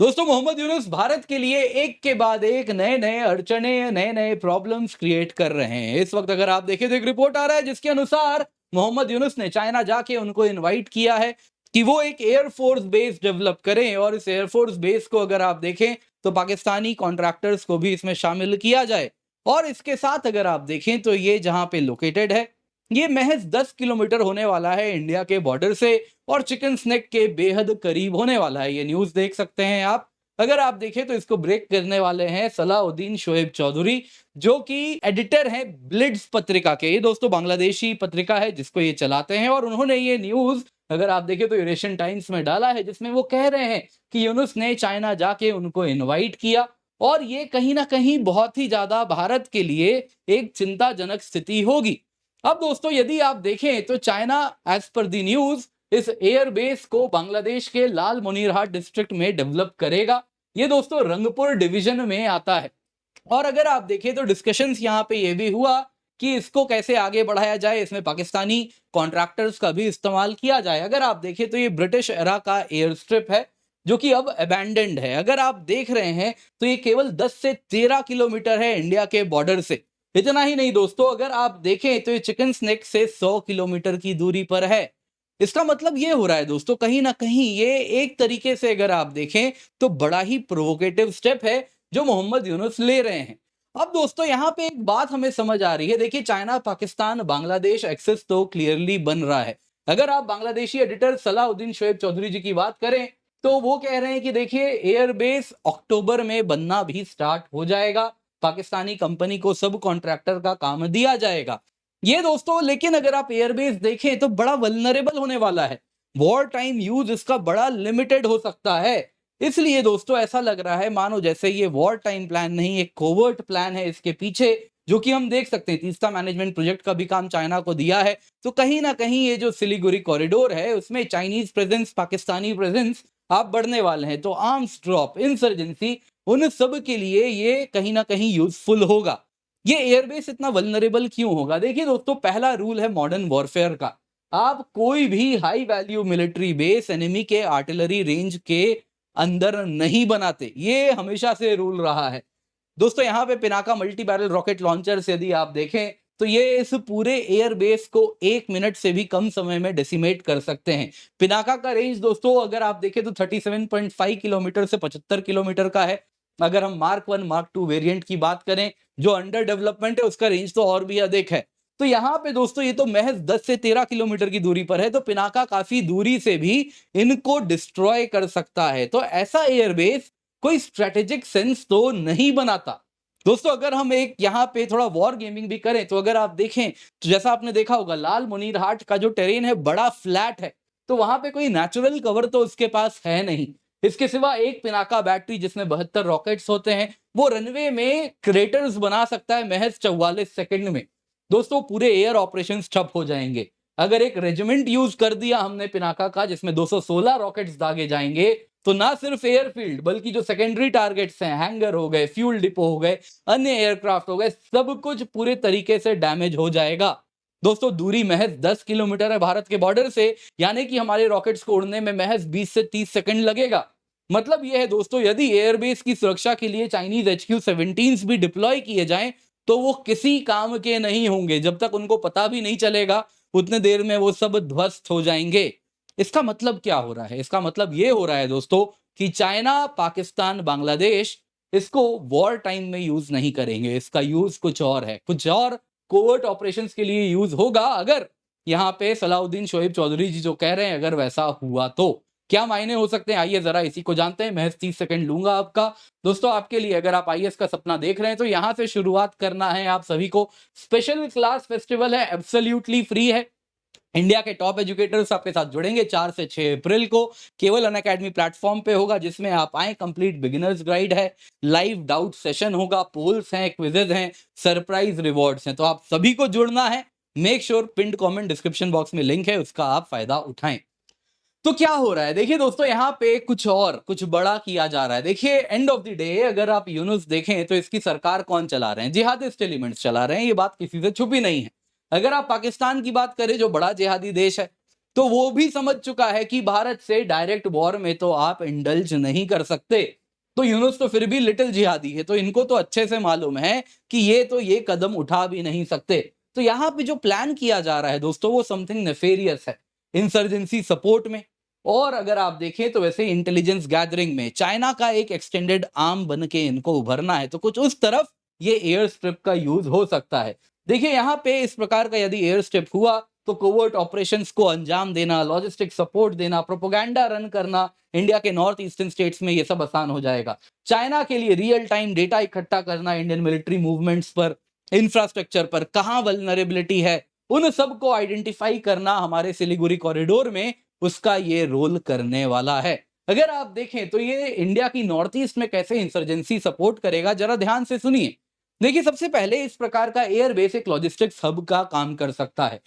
दोस्तों मोहम्मद यूनुस भारत के लिए एक के बाद एक नए नए अड़चने नए नए प्रॉब्लम्स क्रिएट कर रहे हैं। इस वक्त अगर आप देखें तो एक रिपोर्ट आ रहा है जिसके अनुसार मोहम्मद यूनुस ने चाइना जाके उनको इनवाइट किया है कि वो एक एयरफोर्स बेस डेवलप करें, और इस एयरफोर्स बेस को अगर आप देखें तो पाकिस्तानी कॉन्ट्रैक्टर्स को भी इसमें शामिल किया जाए। और इसके साथ अगर आप देखें तो ये जहां पे लोकेटेड है, ये महज 10 किलोमीटर होने वाला है इंडिया के बॉर्डर से, और चिकन स्नेक के बेहद करीब होने वाला है। ये न्यूज़ देख सकते हैं आप। अगर आप देखें तो इसको ब्रेक करने वाले हैं सलाउद्दीन शोएब चौधरी, जो कि एडिटर हैं ब्लिट्स पत्रिका के। ये दोस्तों बांग्लादेशी पत्रिका है जिसको ये चलाते हैं, और उन्होंने ये न्यूज़ अगर आप देखें तो यूरेशियन टाइम्स में डाला है, जिसमें वो कह रहे हैं कि यूनुस ने चाइना जाके उनको इनवाइट किया, और ये कहीं ना कहीं बहुत ही ज्यादा भारत के लिए एक चिंताजनक स्थिति होगी। अब दोस्तों यदि आप देखें तो China as per the news इस एयरबेस को बांग्लादेश के लाल मोनीरहाट डिस्ट्रिक्ट में डेवलप करेगा। ये दोस्तों रंगपुर डिवीजन में आता है। और अगर आप देखें तो डिस्कशंस यहाँ पे ये भी हुआ कि इसको कैसे आगे बढ़ाया जाए, इसमें पाकिस्तानी कॉन्ट्रैक्टर्स का भी इस्तेमाल किया जाए। अगर आप देखें तो ये ब्रिटिश एरा का एयर स्ट्रिप है जो कि अब अबैंडन्ड है। अगर आप देख रहे हैं तो ये केवल 10 से 13 किलोमीटर है इंडिया के बॉर्डर से। इतना ही नहीं दोस्तों, अगर आप देखें तो ये चिकन स्नेक से 100 किलोमीटर की दूरी पर है। इसका मतलब ये हो रहा है दोस्तों, कहीं ना कहीं ये एक तरीके से अगर आप देखें तो बड़ा ही प्रोवोकेटिव स्टेप है जो मोहम्मद यूनुस ले रहे हैं। अब दोस्तों यहाँ पे एक बात हमें समझ आ रही है। देखिए, चाइना पाकिस्तान बांग्लादेश एक्सेस तो क्लियरली बन रहा है। अगर आप बांग्लादेशी एडिटर सलाउद्दीन शोएब चौधरी जी की बात करें तो वो कह रहे हैं कि देखिए एयरबेस अक्टूबर में बनना भी स्टार्ट हो जाएगा, पाकिस्तानी कंपनी को सब कॉन्ट्रैक्टर का काम दिया जाएगा। ये दोस्तों लेकिन अगर आप एयरबेस देखें तो बड़ा वल्नरेबल होने वाला है। वॉर टाइम यूज इसका बड़ा लिमिटेड हो सकता है। इसलिए दोस्तों ऐसा लग रहा है मानो जैसे ये वॉर टाइम प्लान नहीं, एक कोवर्ट प्लान है इसके पीछे, जो कि हम देख सकते हैं। तीस्ता मैनेजमेंट प्रोजेक्ट का भी काम चाइना को दिया है, तो कहीं ना कहीं ये जो सिलीगुड़ी कॉरिडोर है उसमें चाइनीज प्रेजेंस, पाकिस्तानी प्रेजेंस आप बढ़ने वाले हैं। तो आर्म्स ड्रॉप, इंसर्जेंसी, उन सब के लिए ये कहीं ना कहीं यूजफुल होगा। ये एयरबेस इतना वल्नरेबल क्यों होगा? देखिए दोस्तों, पहला रूल है मॉडर्न वॉरफेयर का, आप कोई भी high value military base enemy के आर्टिलरी रेंज के अंदर नहीं बनाते। ये हमेशा से रूल रहा है दोस्तों। यहाँ पे Pinaka multi barrel rocket launcher से यदि आप देखें तो ये इस पूरे एयरबेस को 1 मिनट से भी कम समय में डेसिमेट कर सकते हैं। पिनाका का रेंज दोस्तों अगर आप देखें तो 37.5 किलोमीटर से 75 किलोमीटर का है। अगर हम मार्क 1 मार्क 2 वेरिएंट की बात करें जो अंडर डेवलपमेंट है, उसका रेंज तो और भी अधिक है। तो यहाँ पे दोस्तों ये तो महज 10 से 13 किलोमीटर की दूरी पर है, तो पिनाका काफी दूरी से भी इनको डिस्ट्रॉय कर सकता है। तो ऐसा एयरबेस कोई स्ट्रेटेजिक सेंस तो नहीं बनाता दोस्तों। अगर हम एक यहाँ पे थोड़ा वॉर गेमिंग भी करें तो अगर आप देखें तो जैसा आपने देखा होगा लाल मुनीरहाट का जो टेरेन है बड़ा फ्लैट है, तो वहां पे कोई नेचुरल कवर तो उसके पास है नहीं। इसके सिवा एक पिनाका बैटरी जिसमें 72 रॉकेट्स होते हैं, वो रनवे में क्रेटर्स बना सकता है महज 44 सेकंड में। दोस्तों पूरे एयर ऑपरेशंस ठप हो जाएंगे। अगर एक रेजिमेंट यूज कर दिया हमने पिनाका का जिसमें 216 रॉकेट्स दागे जाएंगे, तो ना सिर्फ एयरफील्ड बल्कि जो सेकेंडरी टारगेट्स हैं, हैंगर हो गए, फ्यूल डिपो हो गए, अन्य एयरक्राफ्ट हो गए, सब कुछ पूरे तरीके से डैमेज हो जाएगा। दोस्तों दूरी महज 10 किलोमीटर है भारत के बॉर्डर से, यानी कि हमारे रॉकेट्स को उड़ने में महज 20 से 30 सेकंड लगेगा। मतलब यह है दोस्तों, यदि एयरबेस की सुरक्षा के लिए चाइनीज HQ-17 भी डिप्लॉय किए जाएं तो वो किसी काम के नहीं होंगे। जब तक उनको पता भी नहीं चलेगा उतने देर में वो सब ध्वस्त हो जाएंगे। इसका मतलब क्या हो रहा है? इसका मतलब ये हो रहा है दोस्तों कि चाइना, पाकिस्तान, बांग्लादेश इसको वॉर टाइम में यूज नहीं करेंगे। इसका यूज कुछ और है, कुछ और कोवर्ट ऑपरेशंस के लिए यूज होगा। अगर यहाँ पे सलाउद्दीन शोएब चौधरी जी जो कह रहे हैं अगर वैसा हुआ तो क्या मायने हो सकते हैं, आइए जरा इसी को जानते हैं। महज 30 सेकंड लूंगा आपका दोस्तों आपके लिए। अगर आप IAS का सपना देख रहे हैं तो यहाँ से शुरुआत करना है आप सभी को। स्पेशल क्लास फेस्टिवल है, एब्सोल्युटली फ्री है। इंडिया के टॉप एजुकेटर्स आपके साथ जुड़ेंगे 4 से 6 अप्रैल को, केवल अनअकैडमी प्लेटफॉर्म पे होगा, जिसमें आप आए। कंप्लीट बिगिनर्स गाइड है, लाइव डाउट सेशन होगा, पोल्स हैं, क्विजेज हैं, सरप्राइज रिवॉर्ड्स हैं। तो आप सभी को जुड़ना है। मेक श्योर पिंड कमेंट डिस्क्रिप्शन बॉक्स में लिंक है, उसका आप फायदा उठाएं। तो क्या हो रहा है देखिए दोस्तों, यहाँ पे कुछ बड़ा किया जा रहा है। देखिए एंड ऑफ द डे अगर आप यूनुस देखें तो इसकी सरकार कौन चला रहे हैं? जिहादिस्ट एलिमेंट्स चला रहे हैं, ये बात किसी से छुपी नहीं है। अगर आप पाकिस्तान की बात करें जो बड़ा जिहादी देश है, तो वो भी समझ चुका है कि भारत से डायरेक्ट वॉर में तो आप इंडल्ज नहीं कर सकते। तो यूनुस तो फिर भी लिटिल जिहादी है, तो इनको तो अच्छे से मालूम है कि ये कदम उठा भी नहीं सकते। तो यहाँ पे जो प्लान किया जा रहा है दोस्तों, वो समथिंग नेफेरियस है इंसर्जेंसी सपोर्ट में। और अगर आप देखें तो वैसे इंटेलिजेंस गैदरिंग में चाइना का एक एक्सटेंडेड आर्म बन के इनको उभरना है, तो कुछ उस तरफ ये एयर स्ट्रिप का यूज हो सकता है। देखिए यहाँ पे इस प्रकार का यदि एयर स्ट्रिप हुआ तो कोवर्ट ऑपरेशंस को अंजाम देना, लॉजिस्टिक सपोर्ट देना, प्रोपोगंडा रन करना इंडिया के नॉर्थ ईस्टर्न स्टेट्स में, ये सब आसान हो जाएगा। चाइना के लिए रियल टाइम डेटा इकट्ठा करना इंडियन मिलिट्री मूवमेंट्स पर, इंफ्रास्ट्रक्चर पर कहां वल्नरेबिलिटी है, उन सब को आइडेंटिफाई करना हमारे सिलीगुड़ी कॉरिडोर में उसका ये रोल करने वाला है। अगर आप देखें तो ये इंडिया की नॉर्थ ईस्ट में कैसे इंसर्जेंसी सपोर्ट करेगा, जरा ध्यान से सुनिए। देखिए सबसे पहले इस प्रकार का एयर बेस एक लॉजिस्टिक्स हब का काम कर सकता है।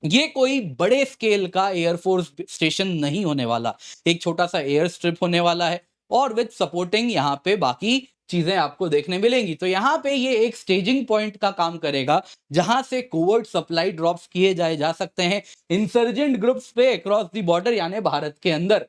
ये कोई बड़े स्केल का एयरफोर्स स्टेशन नहीं होने वाला, एक छोटा सा एयर स्ट्रिप होने वाला है और विद सपोर्टिंग यहाँ पे बाकी चीजें आपको देखने मिलेंगी। तो यहाँ पे ये एक स्टेजिंग पॉइंट का काम करेगा जहां से कोवर्ट सप्लाई ड्रॉप्स किए जा सकते हैं इंसर्जेंट ग्रुप्स पे अक्रॉस द बॉर्डर, यानी भारत के अंदर।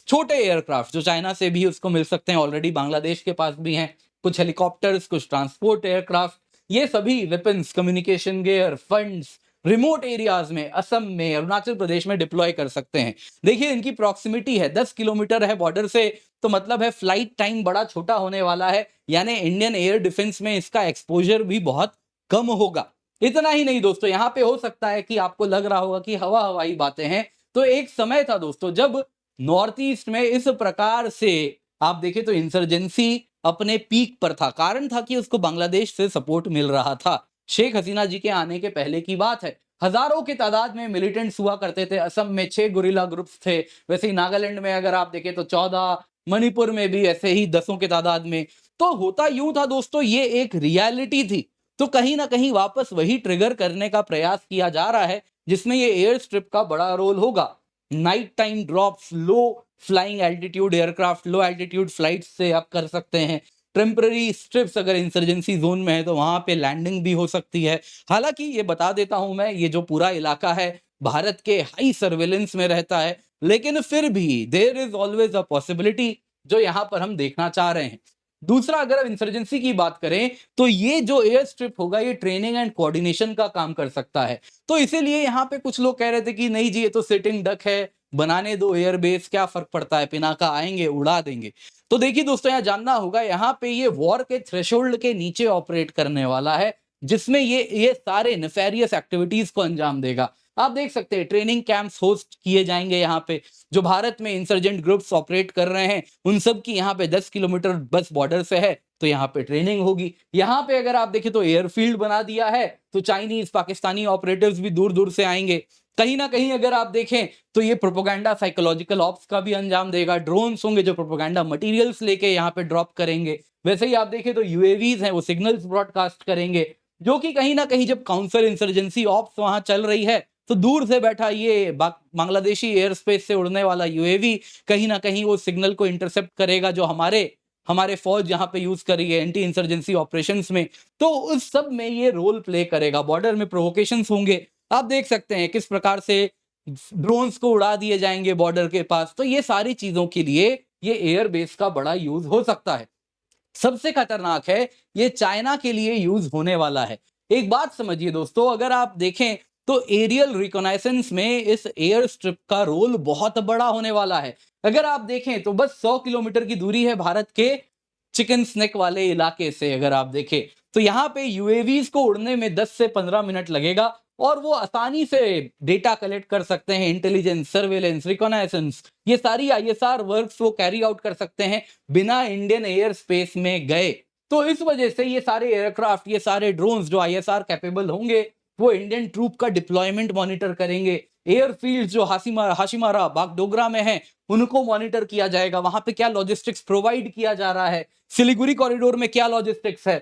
छोटे एयरक्राफ्ट जो चाइना से भी उसको मिल सकते हैं, ऑलरेडी बांग्लादेश के पास भी हैं कुछ हेलीकॉप्टर्स, कुछ ट्रांसपोर्ट एयरक्राफ्ट, ये सभी weapons, communication gear, funds remote areas में, असम में, अरुणाचल प्रदेश में डिप्लॉय कर सकते हैं। देखिए इनकी प्रॉक्सिमिटी है 10 किलोमीटर है बॉर्डर से, तो मतलब है फ्लाइट टाइम बड़ा छोटा होने वाला है, यानी इंडियन एयर डिफेंस में इसका एक्सपोजर भी बहुत कम होगा। इतना ही नहीं दोस्तों, यहाँ पे हो सकता है कि आपको लग रहा होगा कि हवाई बातें हैं, तो एक समय था दोस्तों जब नॉर्थ ईस्ट में इस प्रकार से आप देखें तो इंसर्जेंसी अपने पीक पर था। कारण था कि उसको बांग्लादेश से सपोर्ट मिल रहा था। शेख हसीना जी के आने के पहले की बात है। हजारों की तादाद में मिलिटेंट्स हुआ करते थे। असम में 6 गुरिल्ला ग्रुप्स थे, वैसे ही नागालैंड में अगर आप देखें तो 14, मणिपुर में भी ऐसे ही दसों की तादाद में। तो होता यूं था दोस्तों, ये एक रियलिटी थी। तो कहीं ना कहीं वापस वही ट्रिगर करने का प्रयास किया जा रहा है, जिसमें ये एयर स्ट्रिप का बड़ा रोल होगा। Night time drops, low flying altitude aircraft, low altitude flight से आप कर सकते हैं। टेम्पररी स्ट्रिप्स अगर इंसर्जेंसी जोन में है तो वहां पे लैंडिंग भी हो सकती है। हालांकि ये बता देता हूं मैं, ये जो पूरा इलाका है भारत के हाई सर्वेलेंस में रहता है, लेकिन फिर भी there is always a possibility जो यहाँ पर हम देखना चाह रहे हैं। दूसरा, अगर हम इंसर्जेंसी की बात करें तो ये जो एयर स्ट्रिप होगा ये ट्रेनिंग एंड कोऑर्डिनेशन का काम कर सकता है। तो इसीलिए यहाँ पे कुछ लोग कह रहे थे कि नहीं जी ये तो सिटिंग डक है, बनाने दो एयर बेस, क्या फर्क पड़ता है, पिनाका आएंगे उड़ा देंगे। तो देखिए दोस्तों, यहाँ जानना होगा, यहाँ पे ये वॉर के थ्रेशोल्ड के नीचे ऑपरेट करने वाला है, जिसमें ये सारे नेफेरियस एक्टिविटीज को अंजाम देगा। आप देख सकते हैं ट्रेनिंग कैंप्स होस्ट किए जाएंगे यहाँ पे, जो भारत में इंसर्जेंट ग्रुप्स ऑपरेट कर रहे हैं उन सब की यहाँ पे 10 किलोमीटर बस बॉर्डर से है, तो यहाँ पे ट्रेनिंग होगी। यहाँ पे अगर आप देखें तो एयरफील्ड बना दिया है, तो चाइनीज पाकिस्तानी ऑपरेटर्स भी दूर दूर से आएंगे। कहीं ना कहीं अगर आप देखें तो ये प्रोपोगंडा साइकोलॉजिकल ऑप्स का भी अंजाम देगा। ड्रोन्स होंगे जो प्रोपोगंडा मटेरियल्स लेके यहाँ पे ड्रॉप करेंगे। वैसे ही आप देखें तो यूएवीज हैं, वो सिग्नल्स ब्रॉडकास्ट करेंगे, जो कि कहीं ना कहीं जब काउंटर इंसर्जेंसी ऑप्स वहां चल रही है तो दूर से बैठा ये बांग्लादेशी एयर स्पेस से उड़ने वाला यूएवी कहीं ना कहीं वो सिग्नल को इंटरसेप्ट करेगा जो हमारे फौज यहाँ पे यूज कर रही है एंटी इंसर्जेंसी ऑपरेशंस में। तो उस सब में ये रोल प्ले करेगा। बॉर्डर में प्रोवोकेशंस होंगे, आप देख सकते हैं किस प्रकार से ड्रोन्स को उड़ा दिए जाएंगे बॉर्डर के पास। तो ये सारी चीजों के लिए ये एयर बेस का बड़ा यूज हो सकता है। सबसे खतरनाक है, ये चाइना के लिए यूज होने वाला है। एक बात समझिए दोस्तों, अगर आप देखें तो एरियल रिकॉनाइसेंस में इस एयर स्ट्रिप का रोल बहुत बड़ा होने वाला है। अगर आप देखें तो बस 100 किलोमीटर की दूरी है भारत के चिकन स्नेक वाले इलाके से। अगर आप देखें तो यहाँ पे यूएवीज को उड़ने में 10 से 15 मिनट लगेगा और वो आसानी से डेटा कलेक्ट कर सकते हैं। इंटेलिजेंस, सर्वेलेंस, रिकॉनाइसेंस, ये सारी आईएसआर वर्क्स वो कैरी आउट कर सकते हैं बिना इंडियन एयर स्पेस में गए। तो इस वजह से ये सारे एयरक्राफ्ट, ये सारे ड्रोन्स जो आईएसआर कैपेबल होंगे, वो इंडियन ट्रूप का डिप्लॉयमेंट मॉनिटर करेंगे। एयरफील्ड जो हाशिमारा, बागडोगरा में है, उनको मॉनिटर किया जाएगा। वहां पे क्या लॉजिस्टिक्स प्रोवाइड किया जा रहा है, सिलीगुड़ी कॉरिडोर में क्या लॉजिस्टिक्स है।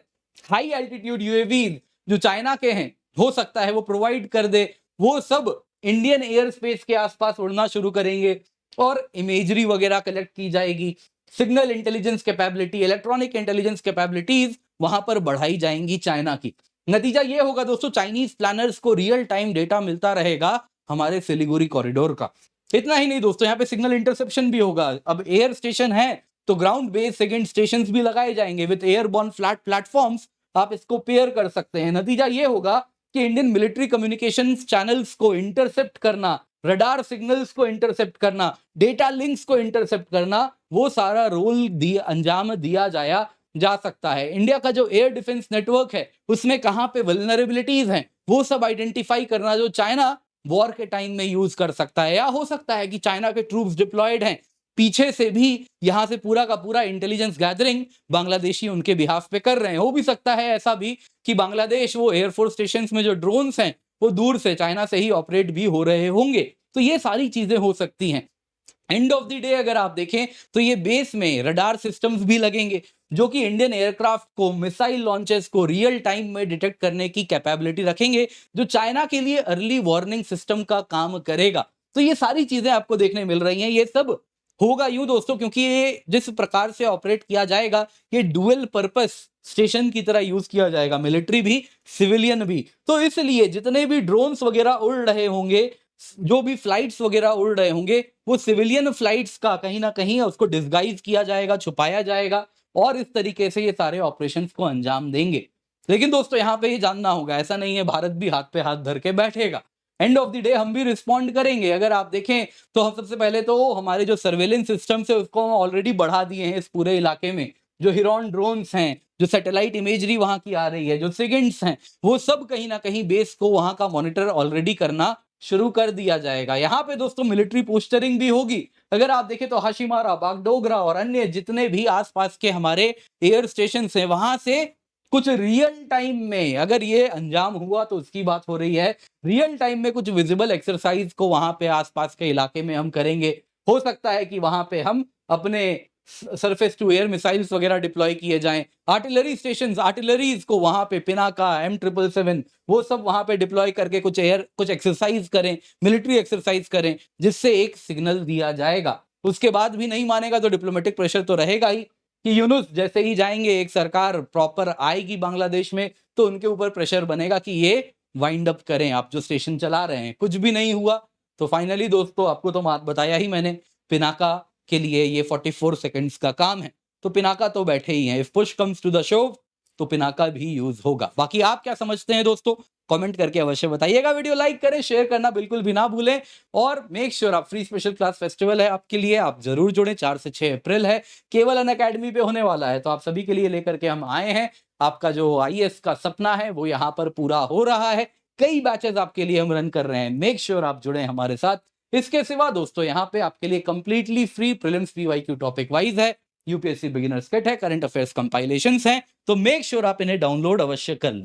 हाई एल्टीट्यूड यूएवी जो चाइना के हैं, हो सकता है वो प्रोवाइड कर दे, वो सब इंडियन एयर स्पेस के आसपास उड़ना शुरू करेंगे और इमेजरी वगैरह कलेक्ट की जाएगी। Signal intelligence capability, electronic intelligence capabilities वहां पर बढ़ाई जाएंगी चाइना की। नतीजा ये होगा दोस्तों, चाइनीज प्लानर्स को रियल टाइम डेटा मिलता रहेगा हमारे सिलीगुड़ी कॉरिडोर का। इतना ही नहीं दोस्तों, यहाँ पे सिग्नल इंटरसेप्शन भी होगा। अब एयर स्टेशन है तो ग्राउंड बेस्ड सेकंड स्टेशंस भी लगाए जाएंगे विद एयरबॉर्न फ्लैट प्लेटफॉर्म्स। आप इसको पेयर कर सकते हैं। नतीजा ये होगा कि इंडियन मिलिट्री कम्युनिकेशंस चैनल्स को इंटरसेप्ट करना, रडार सिग्नल्स को इंटरसेप्ट करना, डेटा लिंक्स को इंटरसेप्ट करना, वो सारा रोल अंजाम दिया जाया जा सकता है। इंडिया का जो एयर डिफेंस नेटवर्क है उसमें कहां पे वल्नरेबिलिटीज हैं वो सब आइडेंटिफाई करना, जो चाइना वॉर के टाइम में यूज कर सकता है। या हो सकता है कि चाइना के ट्रूप्स डिप्लॉयड हैं, पीछे से भी यहां से पूरा का पूरा इंटेलिजेंस गैदरिंग बांग्लादेशी उनके बिहाफ पे कर रहे हैं। हो भी सकता है ऐसा भी कि बांग्लादेश वो एयरफोर्स स्टेशन में जो ड्रोन्स हैं वो दूर से चाइना से ही ऑपरेट भी हो रहे होंगे। तो ये सारी चीजें हो सकती हैं। एंड ऑफ द डे अगर आप देखें तो ये बेस में रडार सिस्टम्स भी लगेंगे जो कि इंडियन एयरक्राफ्ट को, मिसाइल लॉन्चेस को रियल टाइम में डिटेक्ट करने की कैपेबिलिटी रखेंगे, जो चाइना के लिए अर्ली वार्निंग सिस्टम का काम करेगा। तो ये सारी चीजें आपको देखने मिल रही हैं। ये सब होगा यूं दोस्तों क्योंकि ये जिस प्रकार से ऑपरेट किया जाएगा ये डुअल पर्पस स्टेशन की तरह यूज किया जाएगा, मिलिट्री भी सिविलियन भी। तो इसलिए जितने भी ड्रोन्स वगैरह उड़ रहे होंगे, जो भी फ्लाइट्स वगैरह उड़ रहे होंगे, वो सिविलियन फ्लाइट्स का कहीं ना कहीं उसको डिस्गाइज किया जाएगा, छुपाया जाएगा और इस तरीके से ये सारे ऑपरेशंस को अंजाम देंगे। लेकिन दोस्तों यहाँ पे ये जानना होगा, ऐसा नहीं है भारत भी हाथ पे हाथ धर के बैठेगा। एंड ऑफ द डे हम भी रिस्पॉन्ड करेंगे। अगर आप देखें तो हम सबसे पहले तो हमारे जो सर्वेलेंस सिस्टम्स है उसको हम ऑलरेडी बढ़ा दिए हैं इस पूरे इलाके में। जो हिरॉन ड्रोन्स हैं, जो सैटेलाइट इमेजरी वहां की आ रही है, जो सिगेंट्स हैं, वो सब कहीं ना कहीं बेस को वहां का मॉनिटर ऑलरेडी करना शुरू कर दिया जाएगा। यहाँ पे दोस्तों मिलिट्री पोस्टरिंग भी होगी। अगर आप देखें तो हाशीमारा, बागडोगरा और अन्य जितने भी आसपास के हमारे एयर स्टेशन हैं वहां से कुछ रियल टाइम में, अगर ये अंजाम हुआ तो उसकी बात हो रही है, रियल टाइम में कुछ विजिबल एक्सरसाइज को वहां पे आसपास के इलाके में हम करेंगे। हो सकता है कि वहां पे हम अपने सरफेस टू एयर मिसाइल्स वगैरह डिप्लॉय किए जाएं। आर्टिलरी स्टेशंस, आर्टिलरीज को वहां पे पिनाका, M777 वो सब वहां पे डिप्लॉय करके कुछ एक्सरसाइज करें, मिलिट्री एक्सरसाइज करें, जिससे एक सिग्नल दिया जाएगा। उसके बाद भी नहीं मानेगा तो डिप्लोमेटिक प्रेशर तो रहेगा ही कि यूनुस जैसे ही जाएंगे, एक सरकार प्रॉपर आएगी बांग्लादेश में तो उनके ऊपर प्रेशर बनेगा कि ये वाइंड अप करें आप जो स्टेशन चला रहे हैं। कुछ भी नहीं हुआ तो फाइनली दोस्तों आपको तो बताया ही मैंने, पिनाका के लिए ये 44 सेकंड्स का काम है। तो पिनाका तो बैठे ही हैं। If push comes to the shove तो पिनाका भी यूज होगा। बाकी आप क्या समझते हैं दोस्तों, कमेंट करके अवश्य बताइएगा। वीडियो लाइक करें, शेयर करना बिल्कुल भी ना भूलें और मेक श्योर आप फ्री स्पेशल क्लास फेस्टिवल है आपके लिए, आप जरूर जुड़ें। 4 से 6 अप्रैल है, केवल अनअकैडमी पे होने वाला है। तो आप सभी के लिए लेकर के हम आए हैं। आपका जो IAS का सपना है वो यहाँ पर पूरा हो रहा है। कई बैचेस आपके लिए हम रन कर रहे हैं। मेक श्योर आप जुड़े हमारे साथ। इसके सिवा दोस्तों यहाँ पे आपके लिए completely free prelims PYQ topic wise है, UPSC बिगिनर्स किट है, करंट अफेयर्स कंपाइलेशंस हैं। तो मेक श्योर आप इन्हें डाउनलोड अवश्य कर लें।